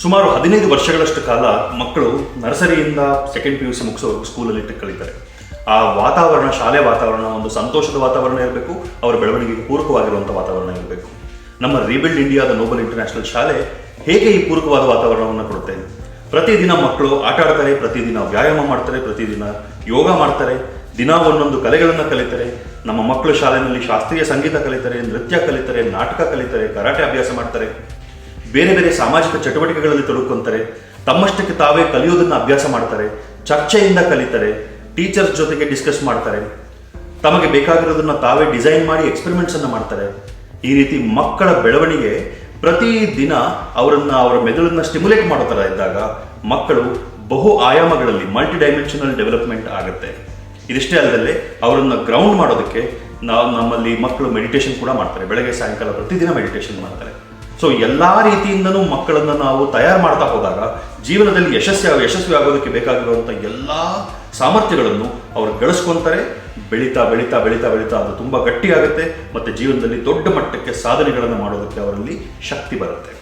ಸುಮಾರು 15 ವರ್ಷಗಳಷ್ಟು ಕಾಲ ಮಕ್ಕಳು ನರ್ಸರಿಯಿಂದ ಸೆಕೆಂಡ್ PUC ಮುಗಿಸೋವರೆಗೂ ಸ್ಕೂಲಲ್ಲಿ ಕಳೀತಾರೆ. ಆ ವಾತಾವರಣ, ಶಾಲೆ ವಾತಾವರಣ ಒಂದು ಸಂತೋಷದ ವಾತಾವರಣ ಇರಬೇಕು, ಅವರ ಬೆಳವಣಿಗೆಗೆ ಪೂರಕವಾಗಿರುವಂಥ ವಾತಾವರಣ ಇರಬೇಕು. ನಮ್ಮ ರೀಬಿಲ್ಡ್ ಇಂಡಿಯಾದ ನೋಬಲ್ ಇಂಟರ್ನ್ಯಾಷನಲ್ ಶಾಲೆ ಹೇಗೆ ಈ ಪೂರಕವಾದ ವಾತಾವರಣವನ್ನು ಕೊಡುತ್ತೆ? ಪ್ರತಿದಿನ ಮಕ್ಕಳು ಆಟ ಆಡ್ತಾರೆ, ಪ್ರತಿದಿನ ವ್ಯಾಯಾಮ ಮಾಡ್ತಾರೆ, ಪ್ರತಿದಿನ ಯೋಗ ಮಾಡ್ತಾರೆ, ದಿನ ಒಂದೊಂದು ಕಲೆಗಳನ್ನು ಕಲಿತಾರೆ. ನಮ್ಮ ಮಕ್ಕಳು ಶಾಲೆಯಲ್ಲಿ ಶಾಸ್ತ್ರೀಯ ಸಂಗೀತ ಕಲಿತಾರೆ, ನೃತ್ಯ ಕಲಿತಾರೆ, ನಾಟಕ ಕಲಿತಾರೆ, ಕರಾಟೆ ಅಭ್ಯಾಸ ಮಾಡ್ತಾರೆ, ಬೇರೆ ಬೇರೆ ಸಾಮಾಜಿಕ ಚಟುವಟಿಕೆಗಳಲ್ಲಿ ತೊಡಕೊಂತಾರೆ, ತಮ್ಮಷ್ಟಕ್ಕೆ ತಾವೇ ಕಲಿಯೋದನ್ನು ಅಭ್ಯಾಸ ಮಾಡ್ತಾರೆ, ಚರ್ಚೆಯಿಂದ ಕಲಿತಾರೆ, ಟೀಚರ್ಸ್ ಜೊತೆಗೆ ಡಿಸ್ಕಸ್ ಮಾಡ್ತಾರೆ, ತಮಗೆ ಬೇಕಾಗಿರೋದನ್ನ ತಾವೇ ಡಿಸೈನ್ ಮಾಡಿ ಎಕ್ಸ್ಪೆರಿಮೆಂಟ್ಸ್ ಅನ್ನು ಮಾಡ್ತಾರೆ. ಈ ರೀತಿ ಮಕ್ಕಳ ಬೆಳವಣಿಗೆ ಪ್ರತಿದಿನ ಅವರ ಮೆದುಳನ್ನ ಸ್ಟಿಮ್ಯುಲೇಟ್ ಮಾಡೋ ಥರ ಇದ್ದಾಗ ಮಕ್ಕಳು ಬಹು ಆಯಾಮಗಳಲ್ಲಿ ಮಲ್ಟಿಡೈಮೆನ್ಷನಲ್ ಡೆವಲಪ್ಮೆಂಟ್ ಆಗುತ್ತೆ. ಇದಿಷ್ಟೇ ಅಲ್ಲದೆ ಅವರನ್ನು ಗ್ರೌಂಡ್ ಮಾಡೋದಕ್ಕೆ ನಮ್ಮಲ್ಲಿ ಮಕ್ಕಳು ಮೆಡಿಟೇಷನ್ ಕೂಡ ಮಾಡ್ತಾರೆ. ಬೆಳಗ್ಗೆ ಸಾಯಂಕಾಲ ಪ್ರತಿದಿನ ಮೆಡಿಟೇಷನ್ ಮಾಡ್ತಾರೆ. ಸೊ ಎಲ್ಲ ರೀತಿಯಿಂದನೂ ಮಕ್ಕಳನ್ನು ನಾವು ತಯಾರು ಮಾಡ್ತಾ ಹೋದಾಗ ಜೀವನದಲ್ಲಿ ಯಶಸ್ವಿ ಆಗೋದಕ್ಕೆ ಬೇಕಾಗಿರುವಂಥ ಎಲ್ಲ ಸಾಮರ್ಥ್ಯಗಳನ್ನು ಅವರು ಗಳಿಸ್ಕೊತಾರೆ. ಬೆಳೀತಾ ಬೆಳೀತಾ ಬೆಳೀತಾ ಬೆಳೀತಾ ಅದು ತುಂಬ ಗಟ್ಟಿಯಾಗುತ್ತೆ ಮತ್ತು ಜೀವನದಲ್ಲಿ ದೊಡ್ಡ ಮಟ್ಟಕ್ಕೆ ಸಾಧನೆಗಳನ್ನು ಮಾಡೋದಕ್ಕೆ ಅವರಲ್ಲಿ ಶಕ್ತಿ ಬರುತ್ತೆ.